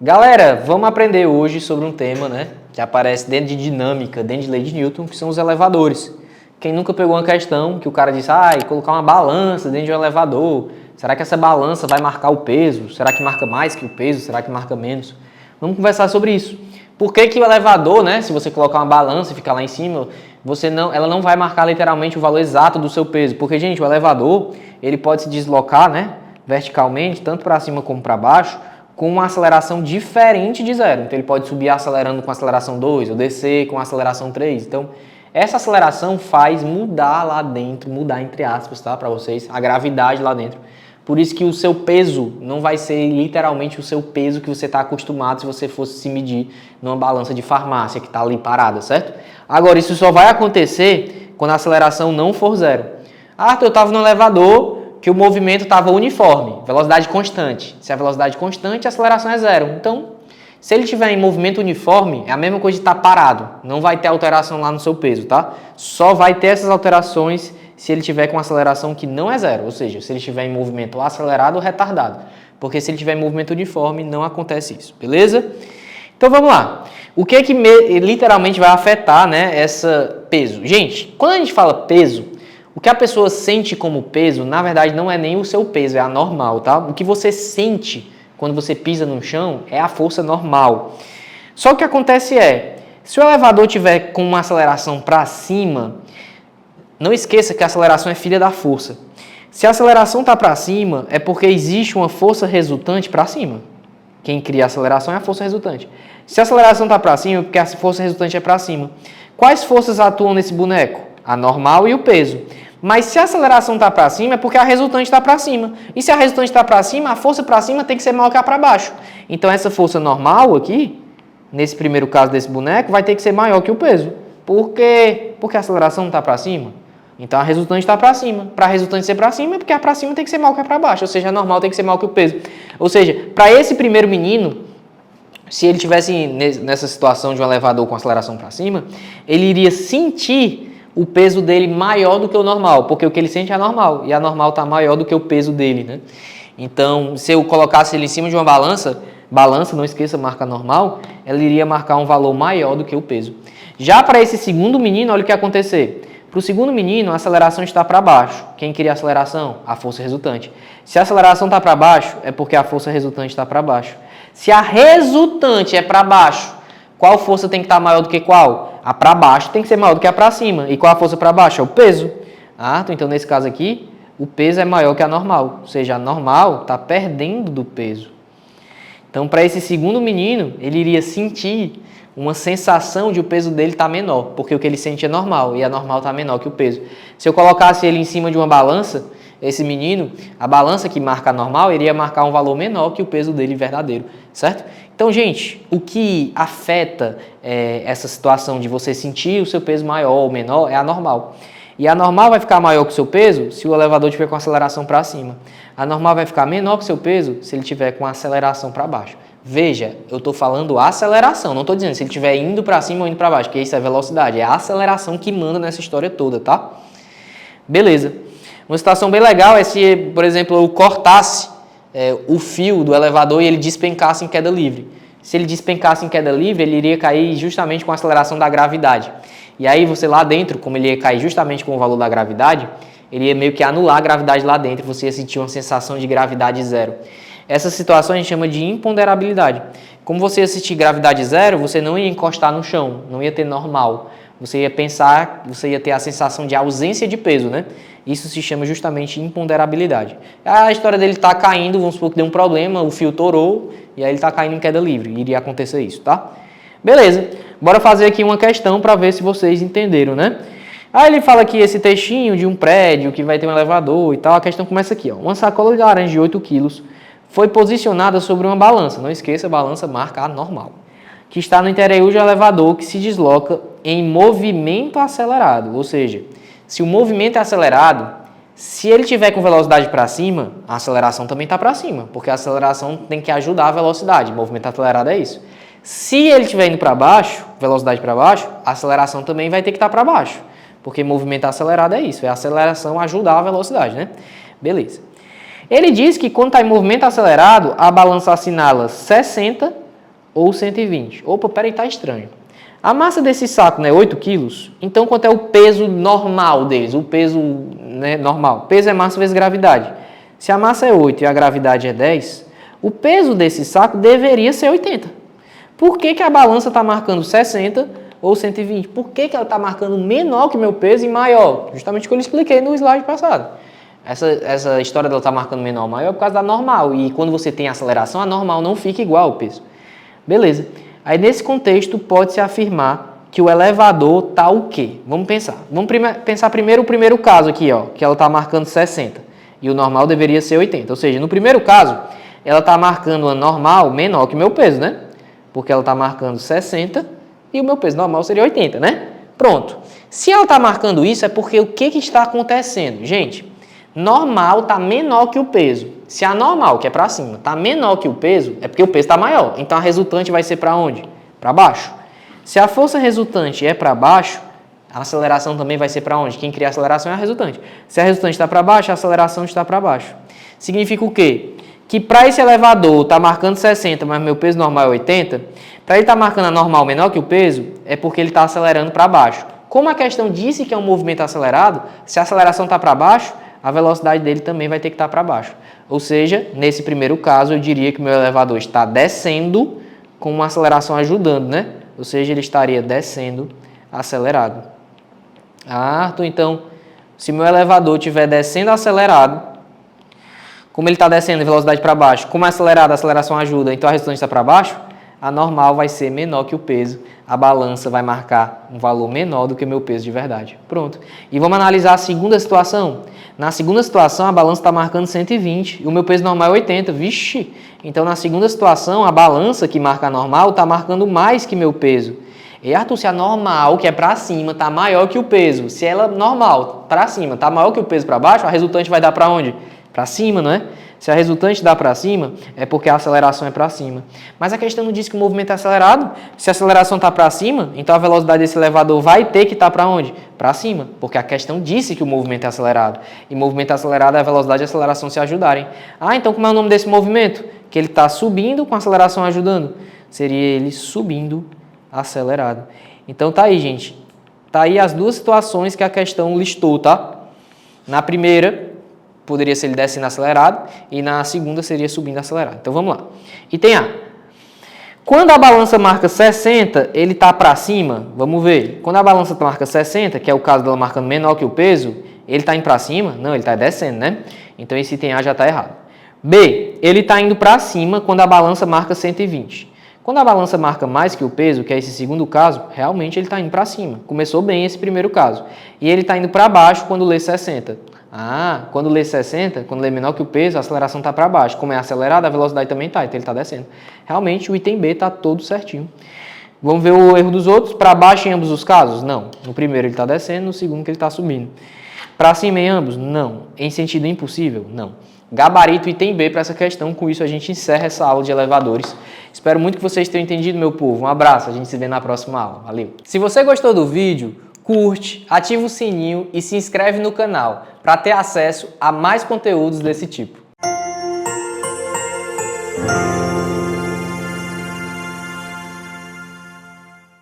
Galera, vamos aprender hoje sobre um tema, né, que aparece dentro de dinâmica, dentro de lei de Newton, que são os elevadores. Quem nunca pegou uma questão que o cara disse, colocar uma balança dentro de um elevador, será que essa balança vai marcar o peso? Será que marca mais que o peso? Será que marca menos? Vamos conversar sobre isso. Por que que o elevador, né, se você colocar uma balança e ficar lá em cima, ela não vai marcar literalmente o valor exato do seu peso? Porque, gente, o elevador, ele pode se deslocar, né, verticalmente, tanto para cima como para baixo, com uma aceleração diferente de zero. Então, ele pode subir acelerando com aceleração 2 ou descer com aceleração 3. Então, essa aceleração faz mudar lá dentro, mudar entre aspas, tá, para vocês, a gravidade lá dentro. Por isso que o seu peso não vai ser literalmente o seu peso que você está acostumado se você fosse se medir numa balança de farmácia que está ali parada, certo? Agora, isso só vai acontecer quando a aceleração não for zero. Eu estava no elevador que o movimento estava uniforme, velocidade constante. Se a velocidade constante, a aceleração é zero. Então, se ele estiver em movimento uniforme, é a mesma coisa de estar parado. Não vai ter alteração lá no seu peso, tá? Só vai ter essas alterações se ele tiver com aceleração que não é zero, ou seja, se ele estiver em movimento acelerado ou retardado. Porque se ele estiver em movimento uniforme, não acontece isso, beleza? Então vamos lá. O que literalmente vai afetar, né, esse peso? Gente, quando a gente fala peso, o que a pessoa sente como peso, na verdade, não é nem o seu peso, é a normal, tá? O que você sente quando você pisa no chão é a força normal. Só que o que acontece se o elevador tiver com uma aceleração para cima, não esqueça que a aceleração é filha da força. Se a aceleração está para cima, é porque existe uma força resultante para cima. Quem cria a aceleração é a força resultante. Se a aceleração está para cima, é porque a força resultante é para cima. Quais forças atuam nesse boneco? A normal e o peso. Mas se a aceleração está para cima, é porque a resultante está para cima. E se a resultante está para cima, a força para cima tem que ser maior que a para baixo. Então essa força normal aqui, nesse primeiro caso desse boneco, vai ter que ser maior que o peso. Por quê? Porque a aceleração não está para cima. Então a resultante está para cima. Para a resultante ser para cima, é porque a para cima tem que ser maior que a para baixo. Ou seja, a normal tem que ser maior que o peso. Ou seja, para esse primeiro menino, se ele tivesse nessa situação de um elevador com aceleração para cima, ele iria sentir o peso dele maior do que o normal, porque o que ele sente é normal, e a normal está maior do que o peso dele, né? Então, se eu colocasse ele em cima de uma balança, não esqueça, marca normal, ela iria marcar um valor maior do que o peso. Já para esse segundo menino, olha o que ia acontecer. Para o segundo menino, a aceleração está para baixo. Quem cria a aceleração? A força resultante. Se a aceleração está para baixo, é porque a força resultante está para baixo. Se a resultante é para baixo, qual força tem que estar maior do que qual? A para baixo tem que ser maior do que a para cima. E qual a força para baixo? É o peso. Então nesse caso aqui, o peso é maior que a normal. Ou seja, a normal está perdendo do peso. Então, para esse segundo menino, ele iria sentir uma sensação de o peso dele estar menor, porque o que ele sente é normal, e a normal está menor que o peso. Se eu colocasse ele em cima de uma balança, esse menino, a balança que marca a normal, iria marcar um valor menor que o peso dele verdadeiro, certo? Então, gente, o que afeta essa situação de você sentir o seu peso maior ou menor é a normal. E a normal vai ficar maior que o seu peso se o elevador tiver com aceleração para cima. A normal vai ficar menor que o seu peso se ele tiver com aceleração para baixo. Veja, eu estou falando aceleração, não estou dizendo se ele estiver indo para cima ou indo para baixo, porque isso é velocidade, é a aceleração que manda nessa história toda, tá? Beleza. Uma situação bem legal é se, por exemplo, eu cortasse o fio do elevador e ele despencasse em queda livre. Se ele despencasse em queda livre, ele iria cair justamente com a aceleração da gravidade. E aí você lá dentro, como ele ia cair justamente com o valor da gravidade, ele ia meio que anular a gravidade lá dentro e você ia sentir uma sensação de gravidade zero. Essa situação a gente chama de imponderabilidade. Como você ia sentir gravidade zero, você não ia encostar no chão, não ia ter normal. Você ia pensar, você ia ter a sensação de ausência de peso, né? Isso se chama justamente imponderabilidade. A história dele tá caindo, vamos supor que deu um problema, o fio torou e aí ele está caindo em queda livre. Iria acontecer isso, tá? Beleza. Bora fazer aqui uma questão para ver se vocês entenderam, né? Aí ele fala aqui esse textinho de um prédio que vai ter um elevador e tal. A questão começa aqui, ó. Uma sacola de laranja de 8 quilos foi posicionada sobre uma balança. Não esqueça, a balança marca a normal. Que está no interior de um elevador que se desloca em movimento acelerado. Ou seja, se o movimento é acelerado, se ele tiver com velocidade para cima, a aceleração também está para cima. Porque a aceleração tem que ajudar a velocidade. Movimento acelerado é isso. Se ele estiver indo para baixo, velocidade para baixo, a aceleração também vai ter que estar para baixo. Porque movimento acelerado é isso, é a aceleração ajudar a velocidade, né? Beleza. Ele diz que quando está em movimento acelerado, a balança assinala 60 ou 120. Opa, peraí, tá estranho. A massa desse saco, né, 8 quilos, então quanto é o peso normal deles? O peso, né, normal. Peso é massa vezes gravidade. Se a massa é 8 e a gravidade é 10, o peso desse saco deveria ser 80. Por que a balança está marcando 60 ou 120? Por que ela está marcando menor que o meu peso e maior? Justamente o que eu lhe expliquei no slide passado. Essa história dela estar marcando menor ou maior é por causa da normal. E quando você tem aceleração, a normal não fica igual ao peso. Beleza. Aí, nesse contexto, pode-se afirmar que o elevador está o quê? Vamos pensar. Vamos pensar primeiro o primeiro caso aqui, ó, que ela está marcando 60 e o normal deveria ser 80. Ou seja, no primeiro caso, ela está marcando a normal menor que o meu peso, né? Porque ela está marcando 60 e o meu peso normal seria 80, né? Pronto. Se ela está marcando isso, é porque o que está acontecendo? Gente, normal está menor que o peso. Se a normal, que é para cima, está menor que o peso, é porque o peso está maior. Então, a resultante vai ser para onde? Para baixo. Se a força resultante é para baixo, a aceleração também vai ser para onde? Quem cria a aceleração é a resultante. Se a resultante está para baixo, a aceleração está para baixo. Significa o quê? Que para esse elevador está marcando 60, mas meu peso normal é 80, para ele estar marcando a normal menor que o peso, é porque ele está acelerando para baixo. Como a questão disse que é um movimento acelerado, se a aceleração está para baixo, a velocidade dele também vai ter que estar para baixo. Ou seja, nesse primeiro caso, eu diria que o meu elevador está descendo com uma aceleração ajudando, né? Ou seja, ele estaria descendo acelerado. Ah, Arthur, então, se meu elevador estiver descendo acelerado, como ele está descendo em velocidade para baixo, como é acelerado, a aceleração ajuda, então a resultante está para baixo, a normal vai ser menor que o peso, a balança vai marcar um valor menor do que o meu peso de verdade. Pronto. E vamos analisar a segunda situação. Na segunda situação, a balança está marcando 120 e o meu peso normal é 80. Vixe! Então, na segunda situação, a balança que marca a normal está marcando mais que meu peso. E, Arthur, se a normal, que é para cima, está maior que o peso, se ela normal, para cima, está maior que o peso para baixo, a resultante vai dar para onde? Para cima, não é? Se a resultante dá para cima, é porque a aceleração é para cima. Mas a questão não diz que o movimento é acelerado. Se a aceleração está para cima, então a velocidade desse elevador vai ter que estar para onde? Para cima, porque a questão disse que o movimento é acelerado. E movimento acelerado é a velocidade e a aceleração se ajudarem. Ah, então como é o nome desse movimento? Que ele está subindo com a aceleração ajudando. Seria ele subindo acelerado. Então tá aí, gente. Tá aí as duas situações que a questão listou, tá? Na primeira, poderia ser ele descendo acelerado e na segunda seria subindo acelerado. Então vamos lá. Item A. Quando a balança marca 60, ele está para cima? Vamos ver. Quando a balança marca 60, que é o caso dela marcando menor que o peso, ele está indo para cima? Não, ele está descendo, né? Então esse item A já está errado. B. Ele está indo para cima quando a balança marca 120. Quando a balança marca mais que o peso, que é esse segundo caso, realmente ele está indo para cima. Começou bem esse primeiro caso. E ele está indo para baixo quando lê 60. Ah, quando lê 60, quando lê menor que o peso, a aceleração está para baixo. Como é acelerada, a velocidade também está, então ele está descendo. Realmente o item B está todo certinho. Vamos ver o erro dos outros. Para baixo em ambos os casos? Não. No primeiro ele está descendo, no segundo que ele está subindo. Para cima em ambos? Não. Em sentido impossível? Não. Gabarito item B para essa questão. Com isso a gente encerra essa aula de elevadores. Espero muito que vocês tenham entendido, meu povo. Um abraço, a gente se vê na próxima aula. Valeu! Se você gostou do vídeo, curte, ativa o sininho e se inscreve no canal para ter acesso a mais conteúdos desse tipo.